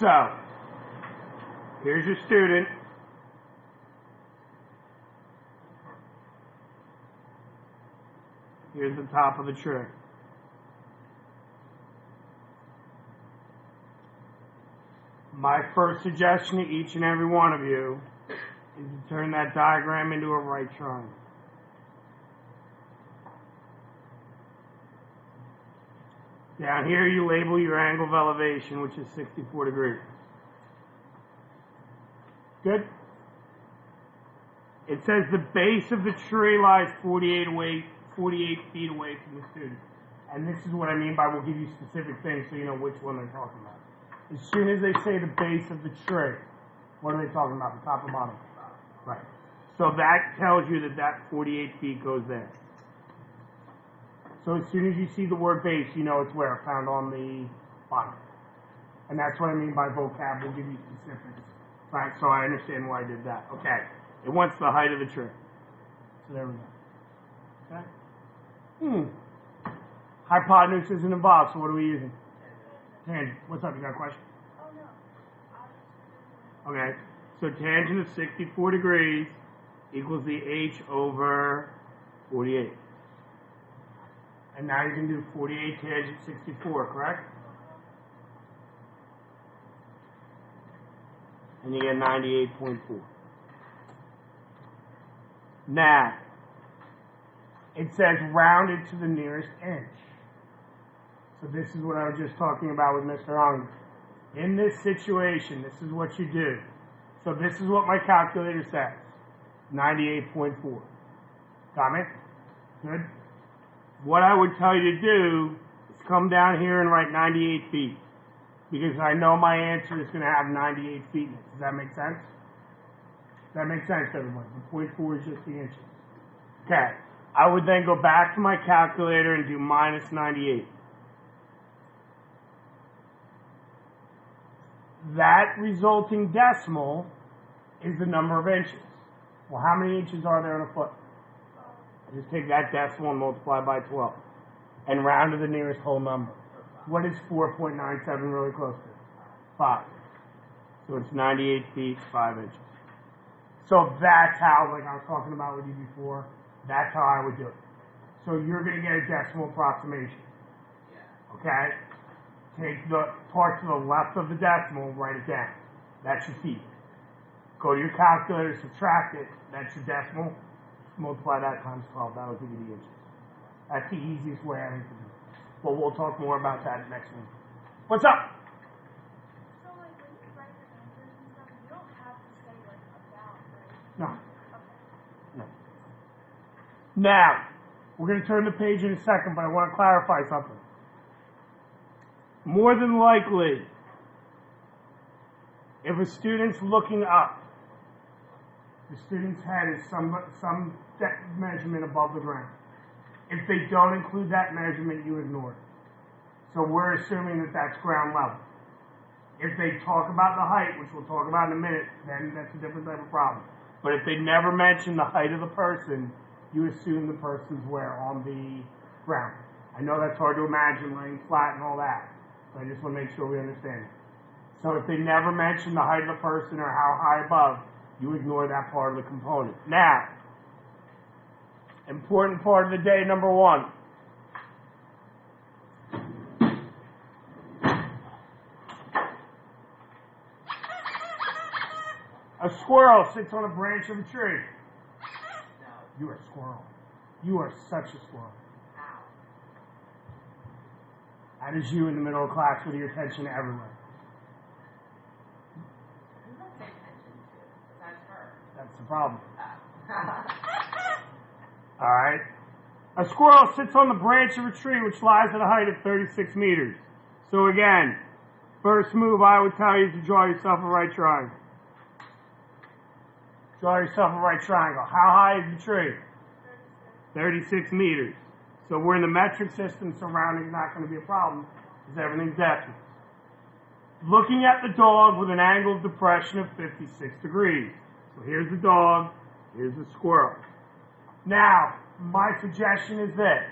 So, here's your student. Here's the top of the tree. My first suggestion to each and every one of you is to turn that diagram into a right triangle. Down here you label your angle of elevation, which is 64 degrees. Good? It says the base of the tree lies 48 feet away from the student. And this is what I mean by we'll give you specific things so you know which one they're talking about. As soon as they say the base of the tree, what are they talking about, the top or bottom? Right. So that tells you that that 48 feet goes there. So as soon as you see the word base, you know it's where, found on the bottom. And that's what I mean by vocab. We'll give you specifics. Right, so I understand why I did that. Okay. It wants the height of the tree. So there we go. Okay. Hypotenuse isn't involved, so what are we using? Tangent. What's up? You got a question? Oh, no. Okay. So tangent of 64 degrees equals the h over 48. And now you can do 48 tangent 64, correct? And you get 98.4. Now, it says rounded to the nearest inch. So this is what I was just talking about with Mr. Unger. In this situation, this is what you do. So this is what my calculator says. 98.4. Got me? Good? What I would tell you to do is come down here and write 98 feet. Because I know my answer is going to have 98 feet in it. Does that make sense? Does that make sense, everyone? The 0.4 is just the inches. Okay. I would then go back to my calculator and do minus 98. That resulting decimal is the number of inches. Well, how many inches are there in a foot? I just take that decimal and multiply by 12 and round to the nearest whole number. What is 4.97 really close to? 5. So it's 98 feet, 5 inches. So that's how, like I was talking about with you before, that's how I would do it. So you're going to get a decimal approximation. Okay? Take the part to the left of the decimal, write it down. That's your feet. Go to your calculator, subtract it. That's your decimal. Multiply that times 12. That'll give you the inches. That's the easiest way I think to do it. But we'll talk more about that next week. What's up? So, like, when you write your answers and stuff, you don't have to say, like, about, right? No. Okay. No. Now, we're going to turn the page in a second, but I want to clarify something. More than likely, if a student's looking up, the student's head is some measurement above the ground. If they don't include that measurement, you ignore it. So we're assuming that that's ground level. If they talk about the height, which we'll talk about in a minute, then that's a different type of problem. But if they never mention the height of the person, you assume the person's where? On the ground. I know that's hard to imagine, laying flat and all that. But I just want to make sure we understand it. So if they never mention the height of the person or how high above, you ignore that part of the component. Now, important part of the day, number 1. A squirrel sits on a branch of a tree. No. You are a squirrel. You are such a squirrel. How? That is you in the middle of class with your attention everywhere. Who does pay attention to? Besides her. That's the problem. Oh. Alright? A squirrel sits on the branch of a tree which lies at a height of 36 meters. So again, first move I would tell you is to draw yourself a right triangle. Draw yourself a right triangle. How high is the tree? 36 meters. So we're in the metric system, so rounding is not going to be a problem because everything's decimal. Looking at the dog with an angle of depression of 56 degrees. So here's the dog, here's the squirrel. Now, my suggestion is this.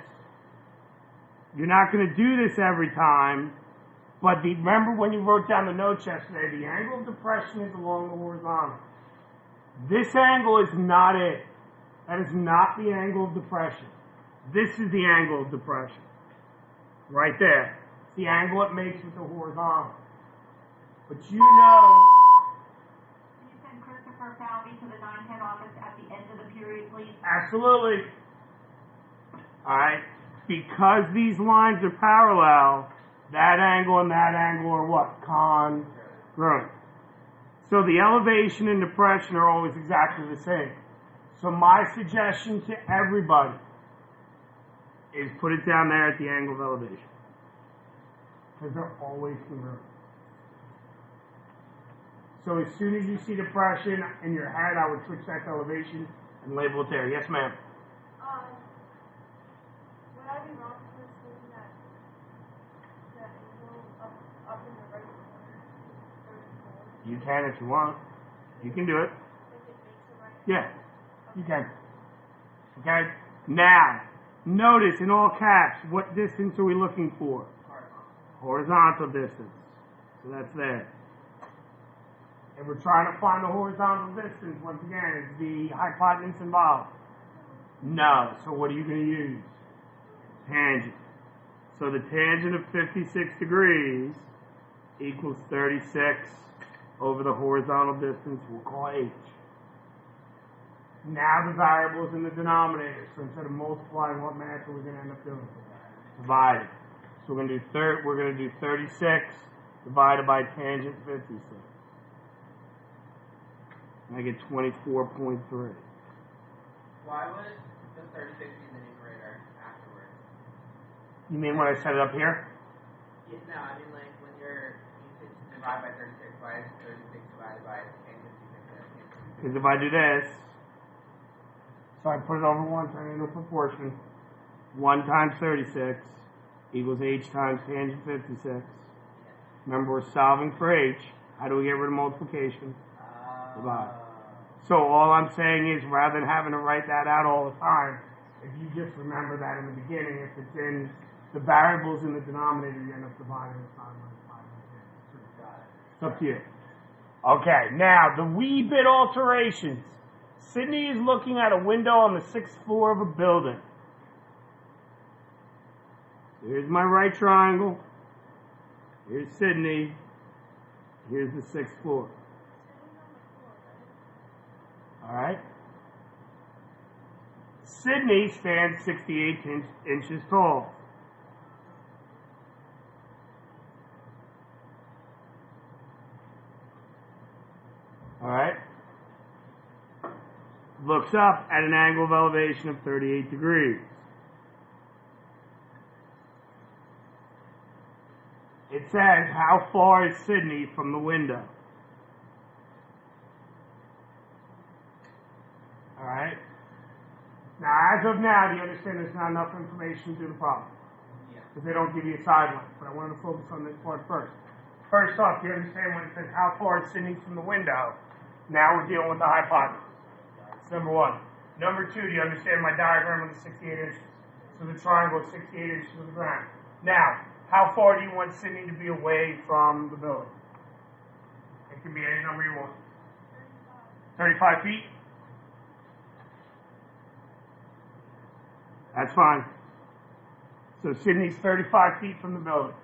You're not going to do this every time, But remember when you wrote down the notes yesterday, the angle of depression is along the horizontal. This angle is not it. That is not the angle of depression. This is the angle of depression. Right there. It's the angle it makes with the horizontal. But you know... Can you send Christopher Falvey to the 910 office at the end of the period, please? Absolutely. Alright? Because these lines are parallel, that angle and that angle are what? Congruent. So the elevation and depression are always exactly the same. So my suggestion to everybody is put it down there at the angle of elevation. Because they're always congruent. So as soon as you see depression in your head, I would switch that to elevation and label it there. Yes, ma'am. Would I be wrong for saying that the angle up in the right corner is 34? You can if you want. You can do it. If it makes it right? Yeah, you can. Okay? Now, notice in all caps, what distance are we looking for? Horizontal distance. So that's there. And we're trying to find the horizontal distance. Once again, is the hypotenuse involved? No. So what are you going to use? Tangent. So the tangent of 56 degrees equals 36 over the horizontal distance we'll call h. Now the variable is in the denominator. So instead of multiplying, what math are we going to end up doing? Dividing. So we're going to do 36 divided by tangent 56. And I get 24.3. Why would the 36 be the numerator afterwards? You mean when I set it up here? Yeah, no, I mean like when you said divide by 36, why is 36 divided by tangent 56? Because if I do this, so I put it over 1, turn it into a proportion. 1 times 36 equals h times tangent 56. Remember, we're solving for h. How do we get rid of multiplication? Divide. So all I'm saying is, rather than having to write that out all the time, if you just remember that in the beginning, if it's in the variables in the denominator, you end up dividing the side by 5. It's up to you. Okay, now the wee bit alterations. Sydney is looking at a window on the 6th floor of a building. Here's my right triangle. Here's Sydney. Here's the 6th floor. Alright? Sydney stands 68 inches tall. Alright? Looks up at an angle of elevation of 38 degrees. It says, how far is Sydney from the window? Alright? Now, as of now, do you understand there's not enough information to do the problem? Yeah. Because they don't give you a sideline. But I wanted to focus on this part first. First off, do you understand when it says, how far is Sydney from the window? Now we're dealing with the hypotenuse. That's number 1. Number 2, do you understand my diagram of the 68 inches? So the triangle is 68 inches to the ground. Now, how far do you want Sydney to be away from the building? It can be any number you want. 35 feet? That's fine. So Sydney's 35 feet from the building.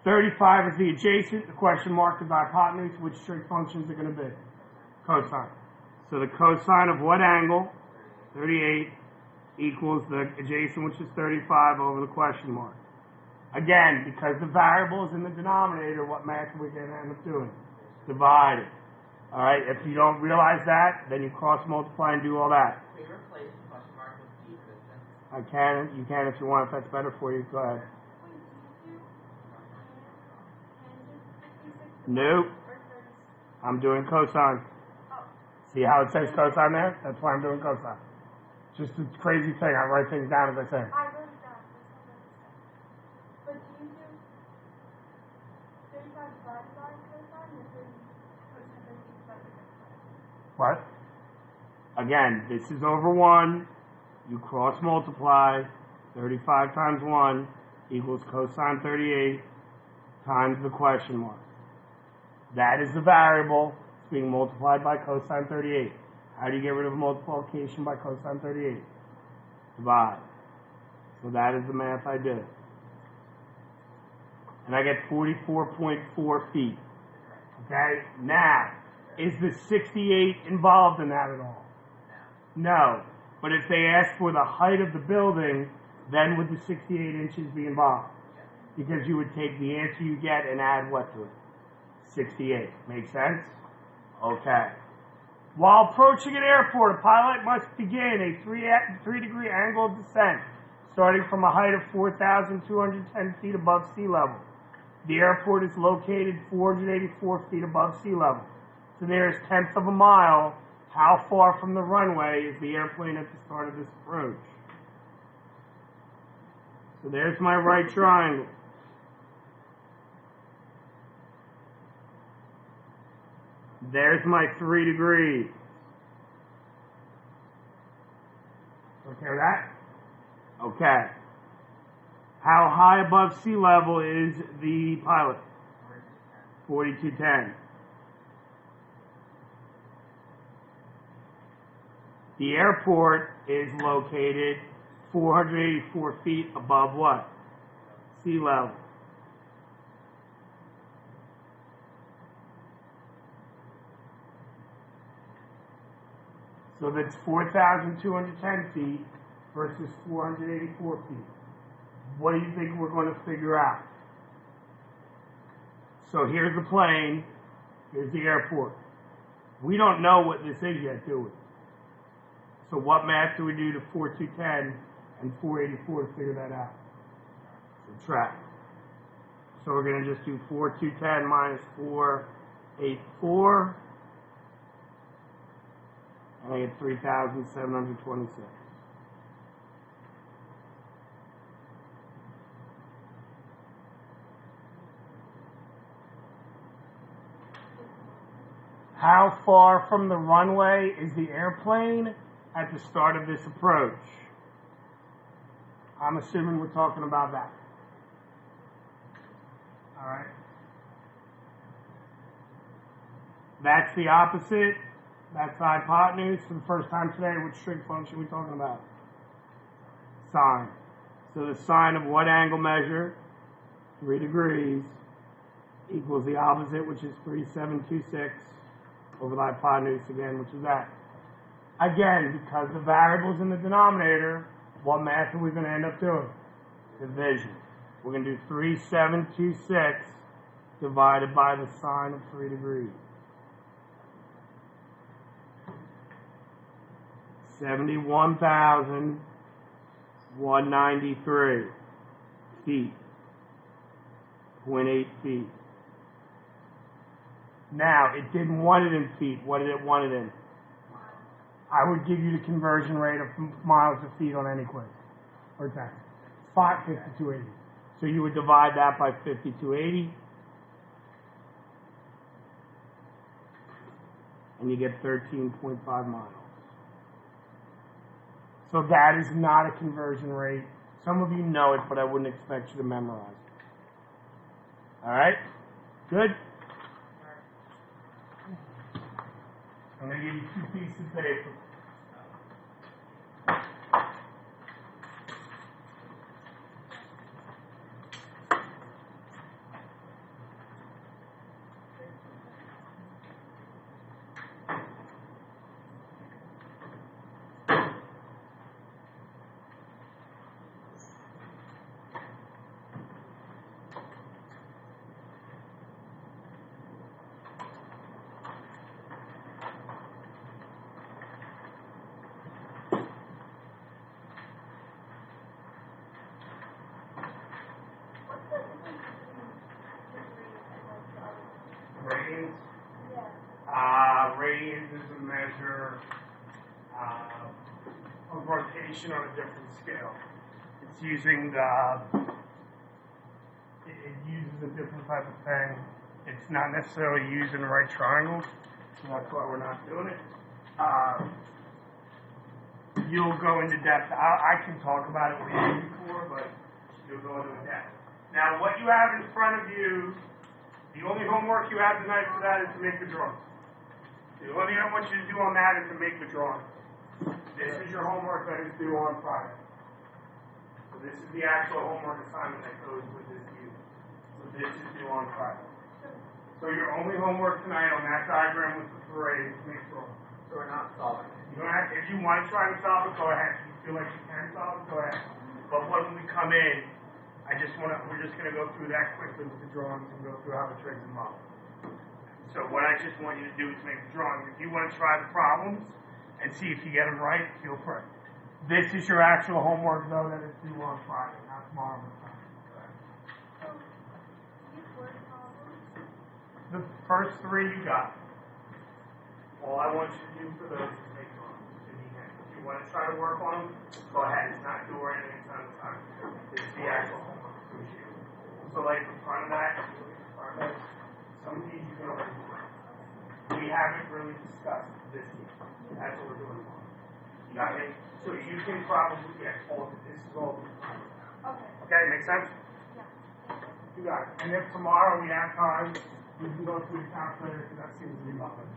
35 is the adjacent, the question mark is the hypotenuse. Which trig functions are going to be? Cosine. So the cosine of what angle? 38 equals the adjacent, which is 35, over the question mark. Again, because the variable is in the denominator, what math are we going to end up doing? Dividing. All right, if you don't realize that, then you cross multiply and do all that. Can we replace the question mark with the distance? I can, you can if you want, if that's better for you, go ahead. Nope. I'm doing cosine. See how it says cosine there? That's why I'm doing cosine. Just a crazy thing. I write things down as I say. I wrote it down. But do you do 35 divided by cosine or 30 cosine divided by cosine? What? Again, this is over 1. You cross multiply. 35 times 1 equals cosine 38 times the question mark. That is the variable. It's being multiplied by cosine 38. How do you get rid of multiplication by cosine 38? Divide. So that is the math I did. And I get 44.4 feet. Okay? Now, is the 68 involved in that at all? No. But if they ask for the height of the building, then would the 68 inches be involved? Because you would take the answer you get and add what to it? 68. Make sense? Okay. While approaching an airport, a pilot must begin a 3-degree angle of descent, starting from a height of 4,210 feet above sea level. The airport is located 484 feet above sea level. So there's tenth of a mile. How far from the runway is the airplane at the start of this approach? So there's my right triangle. There's my 3 degrees. Okay with that? Okay. How high above sea level is the pilot? 4210. The airport is located 484 feet above what? Sea level. So that's 4,210 feet versus 484 feet. What do you think we're going to figure out? So here's the plane, here's the airport. We don't know what this is yet, do we? So what math do we do to 4210 and 484 to figure that out? Subtract. So we're going to just do 4210 minus 484. And I get 3,726. How far from the runway is the airplane at the start of this approach? I'm assuming we're talking about that. All right. That's the opposite. That's the hypotenuse. For the first time today, which trig function are we talking about? Sine. So the sine of what angle measure? 3 degrees equals the opposite, which is 3726, over the hypotenuse again, which is that. Again, because the variable's in the denominator, what math are we going to end up doing? Division. We're going to do 3726 divided by the sine of 3 degrees. 71,193 feet. 0.8 feet. Now, it didn't want it in feet. What did it want it in? I would give you the conversion rate of miles to feet on any quiz. Or test. 5280. So you would divide that by 5280. And you get 13.5 miles. So that is not a conversion rate. Some of you know it, but I wouldn't expect you to memorize it. All right? Good? I'm going to give you 2 pieces of paper. Radians? Yeah. Radians is a measure of rotation on a different scale. It's using it uses a different type of thing. It's not necessarily using the right triangles, so that's why we're not doing it. You'll go into depth. I can talk about it with you before, but you'll go into a desk. Now, what you have in front of you, the only homework you have tonight for that is to make the drawings. The only thing I want you to do on that is to make the drawing. This is your homework that is due on Friday. So this is the actual homework assignment that goes with this unit. So this is due on Friday. So your only homework tonight on that diagram with the parade is to make drawings. So we're not solving it. You don't have, if you want to try to solve it, go ahead. If you feel like you can solve it, go ahead. But when we come in, we're just gonna go through that quickly with the drawings and go through how the trigs and models. So what I just want you to do is make the drawings. If you want to try the problems and see if you get them right, feel free. This is your actual homework though that is due on Friday, not tomorrow. So, these word problems, The first three you got. All I want you to do for those is make drawings. If you want to try to work on them, go ahead. It's not due or anything, it's not the time. It's the actual homework. So like in front of that, some of these you can already do. We haven't really discussed this yet. That's what we're doing. You got me? So you can probably, all of it. This is all of it. okay, Okay, make sense? yeah. You got it. And if tomorrow we have time, we can go through the calculator because that seems to be about it.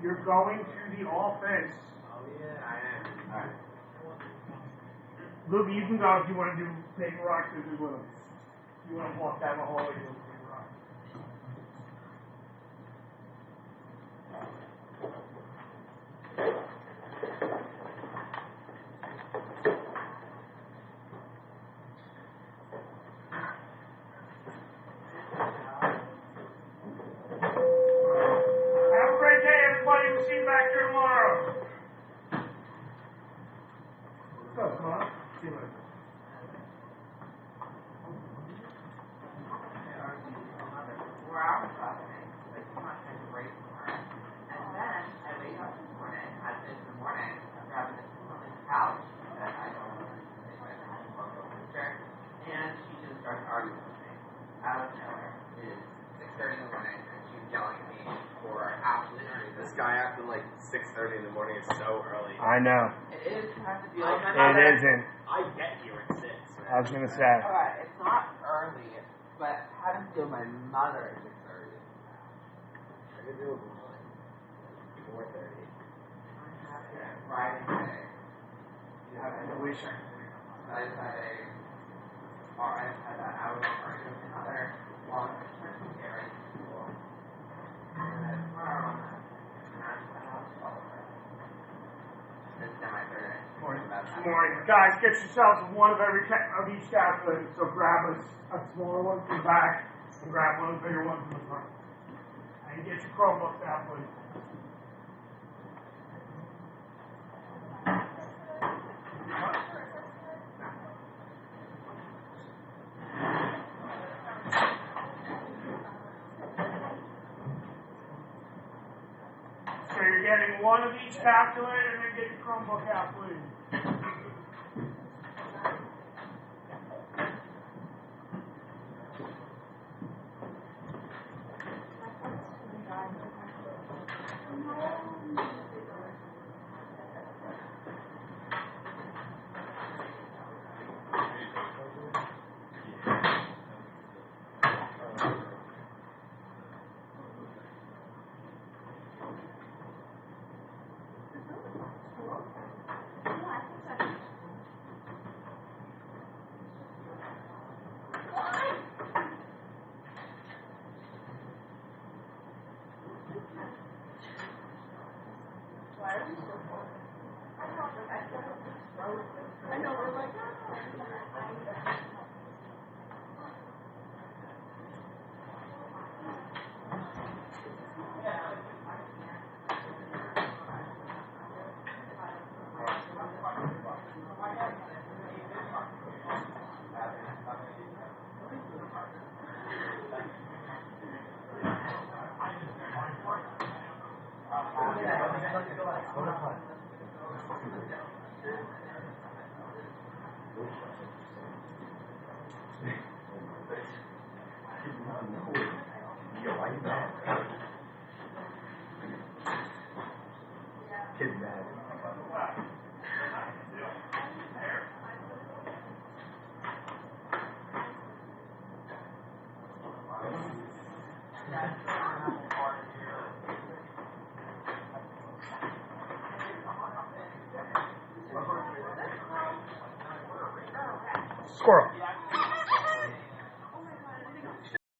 You're going to the office. Oh yeah, I am. Alright. Luke, you can go if you want to do paper rock scissors with them. You want to walk down the hallway and do paper rock. Have a great day, everybody. We'll see you back here tomorrow. What's up, Mark? See you later. Where I was talking, like, come on, take a break tomorrow. And then I wake up this morning, at 6 in the morning, I'm grabbing this woman's couch that I don't want to take my chair, and she just starts arguing with me. Out of nowhere. It is 6:30 in the morning, and she's yelling at me for absolutely no reason. This guy after like 6:30 in the morning is so early. I know. It is to have to deal with my It mother. isn't. I get here at 6. Man. I was going to say. Alright, it's not early, but having to deal with my mother at 6:30. I can do it before like 4:30. Friday day. You have I wish I could. I just had that hour-long argument with my mother while I'm trying to get ready for school. And then tomorrow I'm not at the house all over. This is now my third day. Good morning. Guys, get yourselves one of each calculator. So grab a smaller one from the back and grab one of the bigger ones in the front. And get your Chromebooks out, please. So you're getting one of each calculator and then get your Chromebook out, please. I know, we're like, Kid mad. Squirrel.